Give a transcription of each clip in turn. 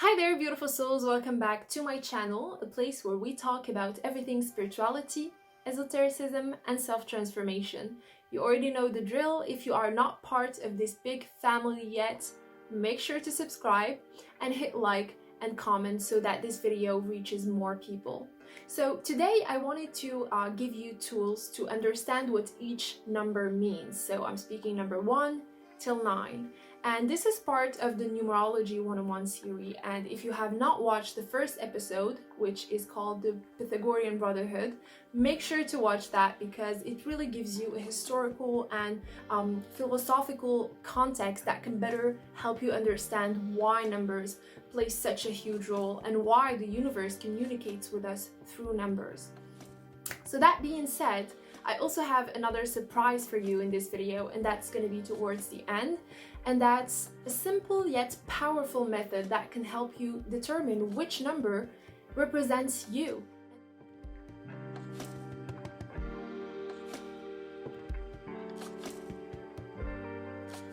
Hi there, beautiful souls. Welcome back to my channel, a place where we talk about everything spirituality, esotericism, and self-transformation. You already know the drill. If you are not part of this big family yet, make sure to subscribe and hit like and comment so that this video reaches more people. So today I wanted to give you tools to understand what each number means. So I'm speaking number 1 till 9. And this is part of the Numerology 101 series, and if you have not watched the first episode, which is called the Pythagorean Brotherhood, make sure to watch that because it really gives you a historical and philosophical context that can better help you understand why numbers play such a huge role and why the universe communicates with us through numbers. So that being said, I also have another surprise for you in this video, and that's going to be towards the end. And that's a simple yet powerful method that can help you determine which number represents you.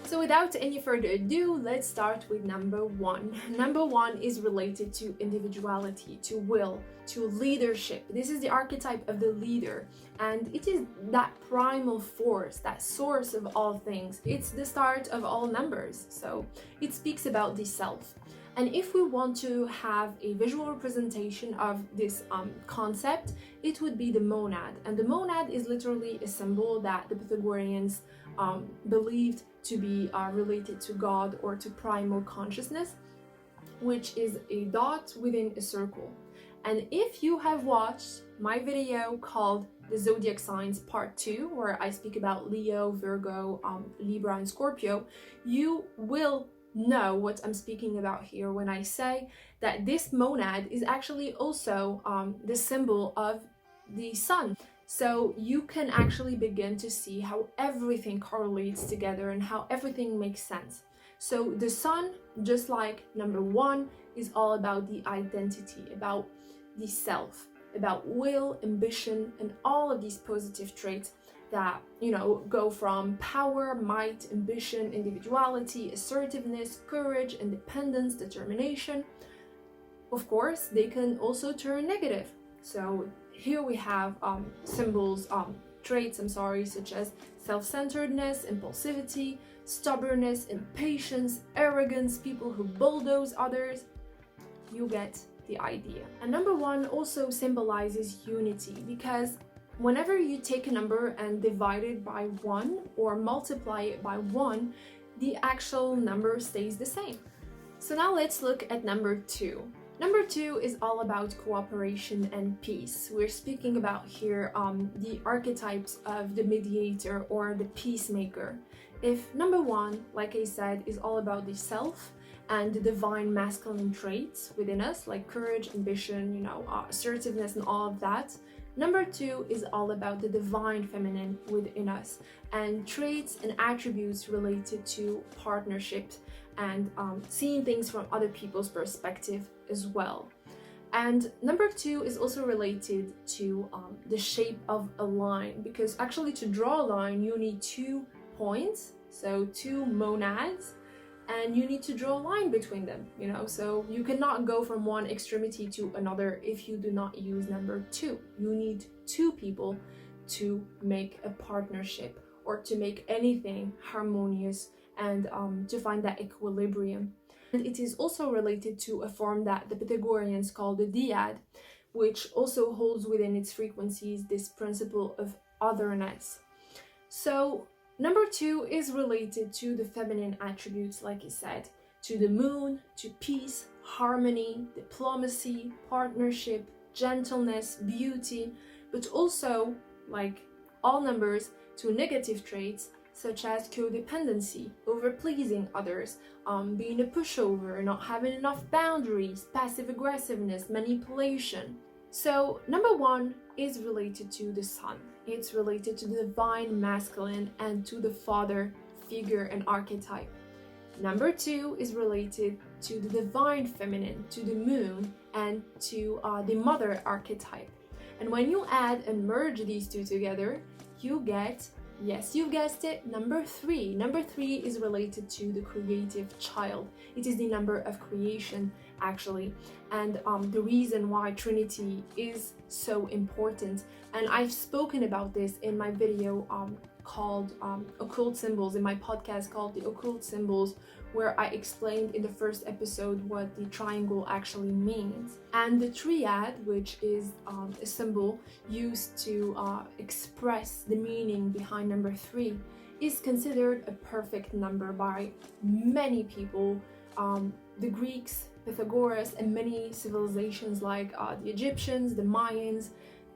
So without any further ado, let's start with number 1. Number 1 is related to individuality, to will, to leadership. This is the archetype of the leader, and it is that primal force, that source of all things. It's the start of all numbers, so it speaks about the self. And if we want to have a visual representation of this concept, it would be the monad. And the monad is literally a symbol that the Pythagoreans believed to be related to God or to primal consciousness, which is a dot within a circle. And if you have watched my video called The Zodiac Signs Part 2, where I speak about Leo, Virgo, Libra, and Scorpio, you will know what I'm speaking about here when I say that this monad is actually also the symbol of the sun. So you can actually begin to see how everything correlates together and how everything makes sense. So the sun, just like number 1, is all about the identity, about the self, about will, ambition, and all of these positive traits that, go from power, might, ambition, individuality, assertiveness, courage, independence, determination. Of course, they can also turn negative. So here we have traits, such as self-centeredness, impulsivity, stubbornness, impatience, arrogance, people who bulldoze others. You get the idea. And number 1 also symbolizes unity, because whenever you take a number and divide it by 1 or multiply it by 1, the actual number stays the same. So now let's look at number 2. Number 2 is all about cooperation and peace. We're speaking about here the archetypes of the mediator or the peacemaker. If number 1, like I said, is all about the self and the divine masculine traits within us, like courage, ambition, assertiveness, and all of that, number 2 is all about the divine feminine within us and traits and attributes related to partnerships and seeing things from other people's perspective as well. And number 2 is also related to the shape of a line, because actually to draw a line you need 2 points, so 2 monads, and you need to draw a line between them, so you cannot go from one extremity to another if you do not use number 2. You need 2 people to make a partnership or to make anything harmonious and to find that equilibrium. And it is also related to a form that the Pythagoreans call the dyad, which also holds within its frequencies this principle of otherness. So number 2 is related to the feminine attributes, like I said, to the moon, to peace, harmony, diplomacy, partnership, gentleness, beauty, but also, like all numbers, to negative traits such as codependency, over-pleasing others, being a pushover, not having enough boundaries, passive aggressiveness, manipulation. So number 1 is related to the sun. It's related to the divine masculine and to the father figure and archetype. Number 2 is related to the divine feminine, to the moon, and to the mother archetype. And when you add and merge these 2 together, you get, yes, you've guessed it, number 3. Number 3 is related to the creative child. It is the number of creation actually, and the reason why Trinity is so important. And I've spoken about this in my video called Occult Symbols, in my podcast called The Occult Symbols, where I explained in the first episode what the triangle actually means. And the triad, which is a symbol used to express the meaning behind number 3, is considered a perfect number by many people. The Greeks, Pythagoras, and many civilizations like the Egyptians, the Mayans,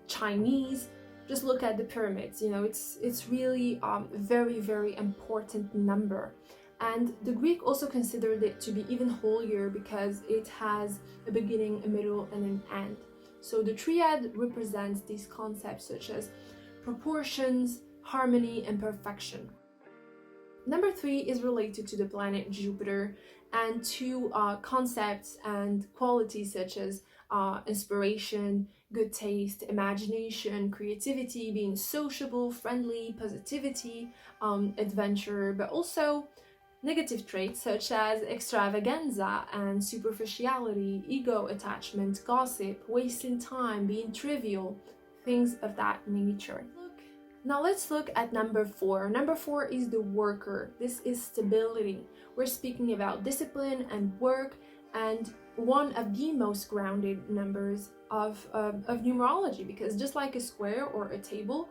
Chinese. Just look at the pyramids, you know, it's really a very, very important number. And the Greek also considered it to be even holier because it has a beginning, a middle, and an end. So the triad represents these concepts such as proportions, harmony, and perfection. Number 3 is related to the planet Jupiter and to concepts and qualities such as inspiration, good taste, imagination, creativity, being sociable, friendly, positivity, adventure, but also negative traits such as extravaganza and superficiality, ego attachment, gossip, wasting time, being trivial, things of that nature. Now let's look at number 4. Number 4 is the worker. This is stability. We're speaking about discipline and work, and one of the most grounded numbers of numerology, because just like a square or a table,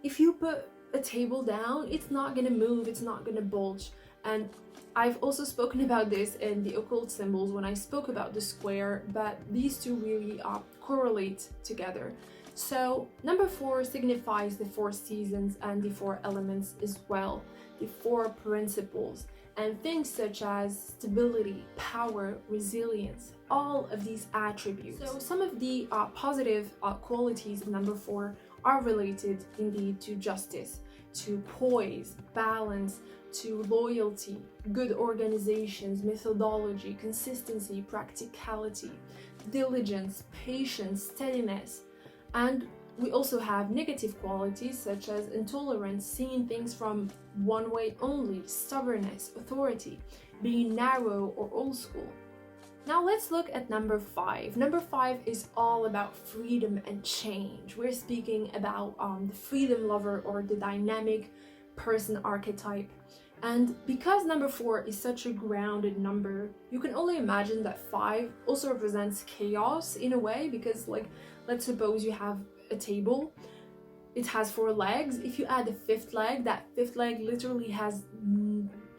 if you put a table down, it's not gonna move, it's not gonna bulge. And I've also spoken about this in the occult symbols when I spoke about the square, but these two really correlate together. So number 4 signifies the 4 seasons and the 4 elements as well, the 4 principles, and things such as stability, power, resilience, all of these attributes. So some of the positive qualities of number 4 are related indeed to justice, to poise, balance, to loyalty, good organizations, methodology, consistency, practicality, diligence, patience, steadiness. And we also have negative qualities such as intolerance, seeing things from one way only, stubbornness, authority, being narrow or old school. Now let's look at number 5. Number 5 is all about freedom and change. We're speaking about the freedom lover or the dynamic person archetype. And because number 4 is such a grounded number, you can only imagine that 5 also represents chaos in a way, because like, let's suppose you have a table, it has 4 legs. If you add a 5th leg, that 5th leg literally has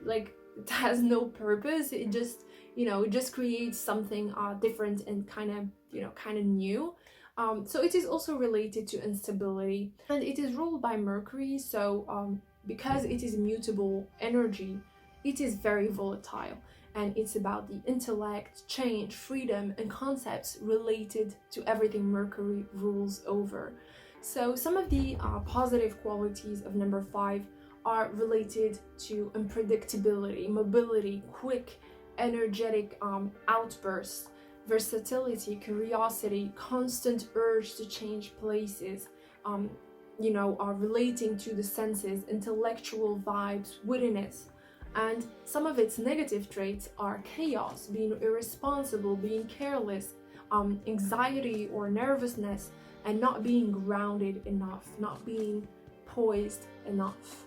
it has no purpose. It just, it just creates something different and kind of new. So it is also related to instability, and it is ruled by Mercury. So because it is mutable energy, it is very volatile, and it's about the intellect, change, freedom, and concepts related to everything Mercury rules over. So some of the positive qualities of number 5 are related to unpredictability, mobility, quick, energetic outbursts, versatility, curiosity, constant urge to change places, are relating to the senses, intellectual vibes, wittiness. And some of its negative traits are chaos, being irresponsible, being careless, anxiety or nervousness, and not being grounded enough, not being poised enough.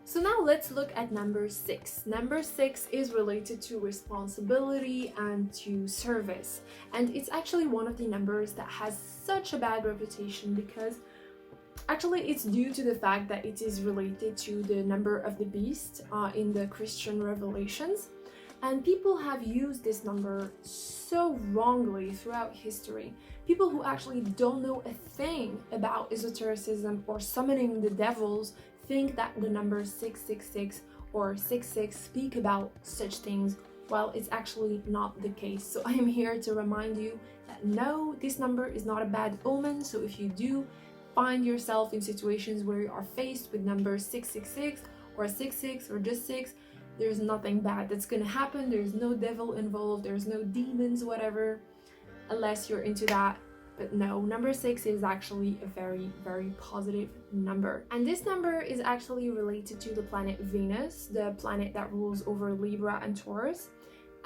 So now let's look at number 6. Number 6 is related to responsibility and to service. And it's actually one of the numbers that has such a bad reputation because actually it's due to the fact that it is related to the number of the beast in the Christian revelations. And people have used this number so wrongly throughout history. People who actually don't know a thing about esotericism or summoning the devils think that the number 666 or 66 speak about such things, while it's actually not the case. So I am here to remind you that no, this number is not a bad omen. So if you do find yourself in situations where you are faced with number 666 or 66 or just 6, there's nothing bad that's gonna happen. There's no devil involved, there's no demons, whatever, unless you're into that. But no, number 6 is actually a very, very positive number. And this number is actually related to the planet Venus, the planet that rules over Libra and Taurus.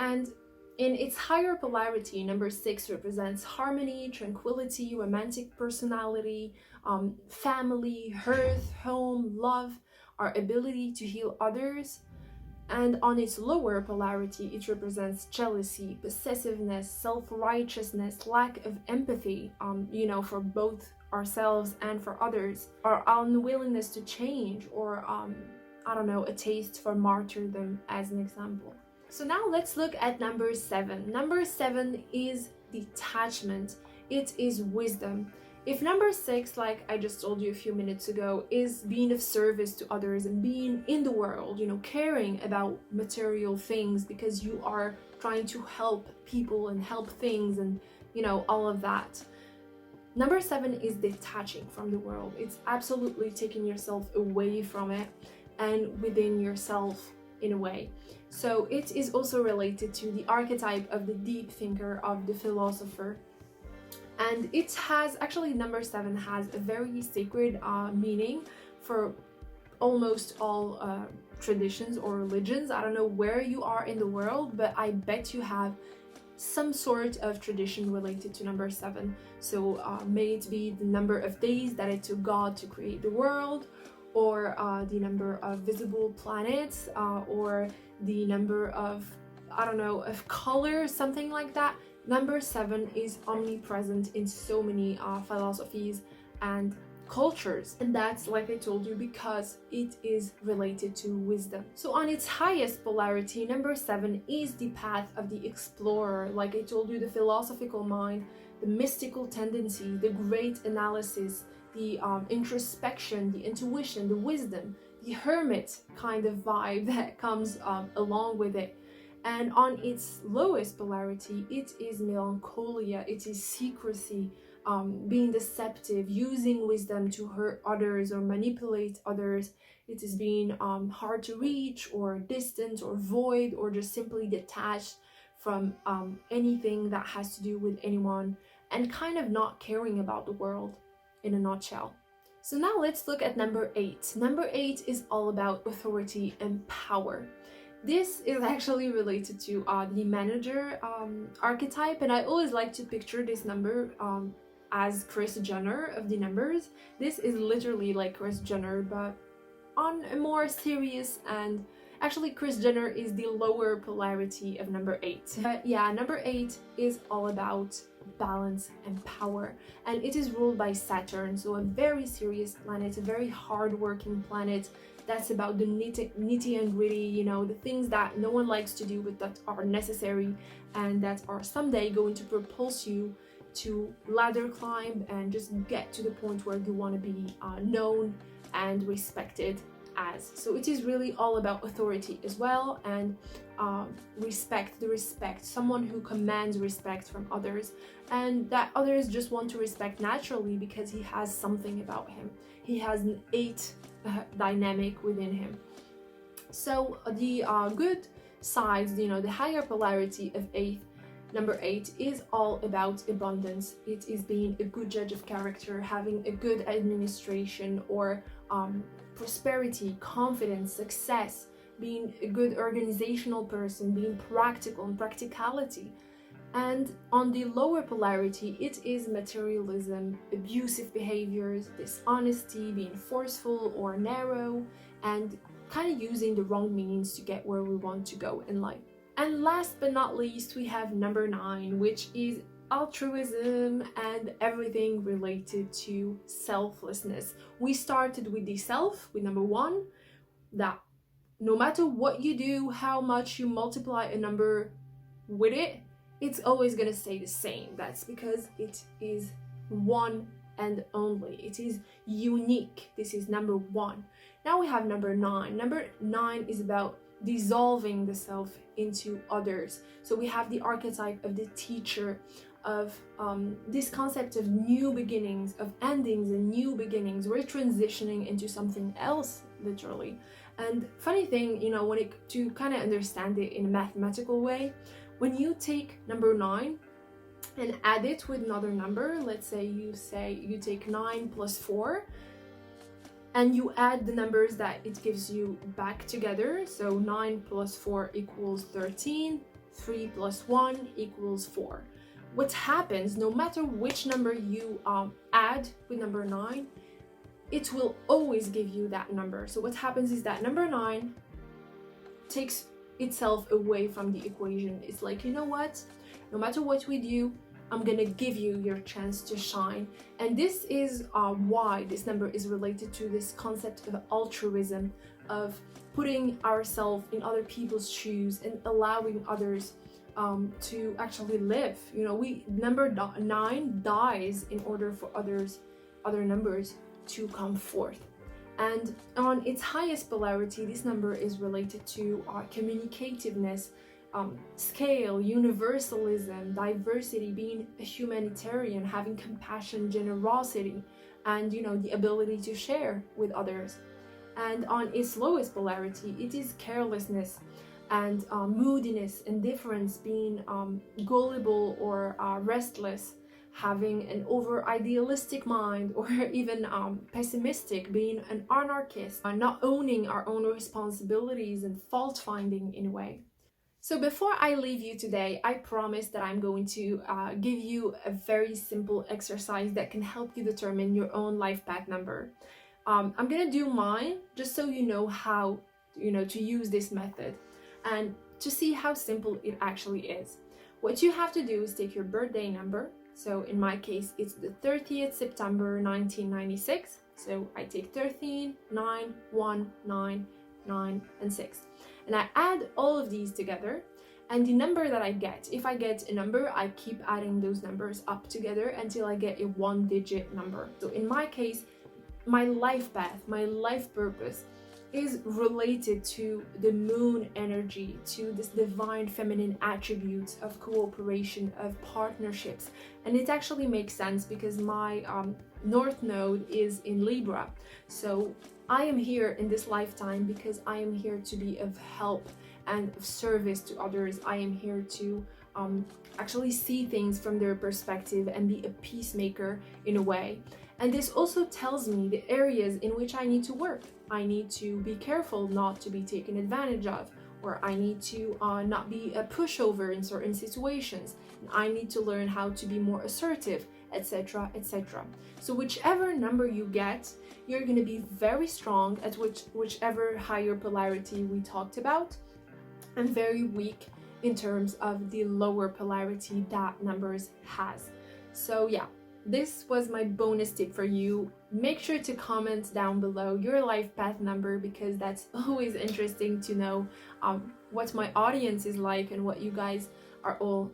And In its higher polarity, number 6 represents harmony, tranquility, romantic personality, family, hearth, home, love, our ability to heal others. And on its lower polarity, it represents jealousy, possessiveness, self-righteousness, lack of empathy, for both ourselves and for others, our unwillingness to change, or a taste for martyrdom as an example. So now let's look at number 7. Number 7 is detachment. It is wisdom. If number 6, like I just told you a few minutes ago, is being of service to others and being in the world, caring about material things because you are trying to help people and help things and, all of that. Number 7 is detaching from the world. It's absolutely taking yourself away from it and within yourself in a way. So it is also related to the archetype of the deep thinker, of the philosopher. And it has, actually number 7 has a very sacred meaning for almost all traditions or religions. I don't know where you are in the world, but I bet you have some sort of tradition related to number 7. So may it be the number of days that it took God to create the world, or the number of visible planets, or the number of, of colors, something like that. Number 7 is omnipresent in so many philosophies and cultures, and that's, like I told you, because it is related to wisdom. So on its highest polarity, number 7 is the path of the explorer. Like I told you, the philosophical mind, the mystical tendency, the great analysis, the introspection, the intuition, the wisdom, the hermit kind of vibe that comes along with it. And on its lowest polarity, it is melancholia, it is secrecy, being deceptive, using wisdom to hurt others or manipulate others. It is being hard to reach, or distant, or void, or just simply detached from anything that has to do with anyone, and kind of not caring about the world in a nutshell. So now let's look at number 8. Number 8 is all about authority and power. This is actually related to the manager archetype, and I always like to picture this number as Kris Jenner of the numbers. This is literally like Kris Jenner, but on a more serious, and actually Kris Jenner is the lower polarity of number 8. But yeah, number 8 is all about balance and power, and it is ruled by Saturn, so a very serious planet, a very hard-working planet. That's about the nitty and gritty, the things that no one likes to do but that are necessary and that are someday going to propulse you to ladder climb and just get to the point where you want to be known and respected as. So it is really all about authority as well, and respect, someone who commands respect from others, and that others just want to respect naturally because he has something about him. He has an 8 dynamic within him. So the good sides, the higher polarity of number 8 is all about abundance. It is being a good judge of character, having a good administration, or prosperity, confidence, success, being a good organizational person, being practical and practicality. And on the lower polarity, it is materialism, abusive behaviors, dishonesty, being forceful or narrow, and kind of using the wrong means to get where we want to go in life. And last but not least, we have number 9, which is altruism and everything related to selflessness. We started with the self, with number 1, that no matter what you do, how much you multiply a number with it, it's always going to stay the same. That's because it is one and only. It is unique. This is number 1. Now we have number 9. Number 9 is about dissolving the self into others. So we have the archetype of the teacher, of this concept of new beginnings, of endings and new beginnings. We're transitioning into something else, literally. And funny thing, to kind of understand it in a mathematical way, when you take number 9 and add it with another number, let's say you take 9 plus 4, and you add the numbers that it gives you back together, so 9 plus 4 equals 13, 3 plus 1 equals 4. What happens, no matter which number you add with number 9, it will always give you that number. So what happens is that number 9 takes itself away from the equation. It's like, you know what? No matter what we do, I'm gonna give you your chance to shine. And this is why this number is related to this concept of altruism, of putting ourselves in other people's shoes and allowing others to actually live. You know, number 9 dies in order for other numbers to come forth. And on its highest polarity, this number is related to communicativeness, scale, universalism, diversity, being a humanitarian, having compassion, generosity, and, you know, the ability to share with others. And on its lowest polarity, it is carelessness and moodiness, indifference, being gullible or restless, having an over-idealistic mind, or even pessimistic, being an anarchist, not owning our own responsibilities, and fault-finding in a way. So before I leave you today, I promise that I'm going to give you a very simple exercise that can help you determine your own life path number. I'm gonna do mine just so you know how, you know, to use this method and to see how simple it actually is. What you have to do is take your birthday number. So in my case, it's the 30th September 1996. So I take 13, 9, 1, 9, 9, and 6. And I add all of these together, and the number that I get, if I get a number, I keep adding those numbers up together until I get a 1-digit number. So in my case, my life path, my life purpose is related to the moon energy, to this divine feminine attributes of cooperation, of partnerships. And it actually makes sense because my North Node is in Libra. So I am here in this lifetime because I am here to be of help and of service to others. I am here to actually see things from their perspective and be a peacemaker in a way. And this also tells me the areas in which I need to work. I need to be careful not to be taken advantage of, or I need to not be a pushover in certain situations. I need to learn how to be more assertive, etc., etc. So whichever number you get, you're going to be very strong at whichever higher polarity we talked about, and very weak in terms of the lower polarity that numbers has. So yeah, this was my bonus tip for you. Make sure to comment down below your life path number, because that's always interesting to know what my audience is like and what you guys are all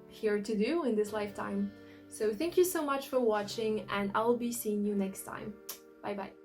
here to do in this lifetime. So thank you so much for watching, and I'll be seeing you next time. Bye bye.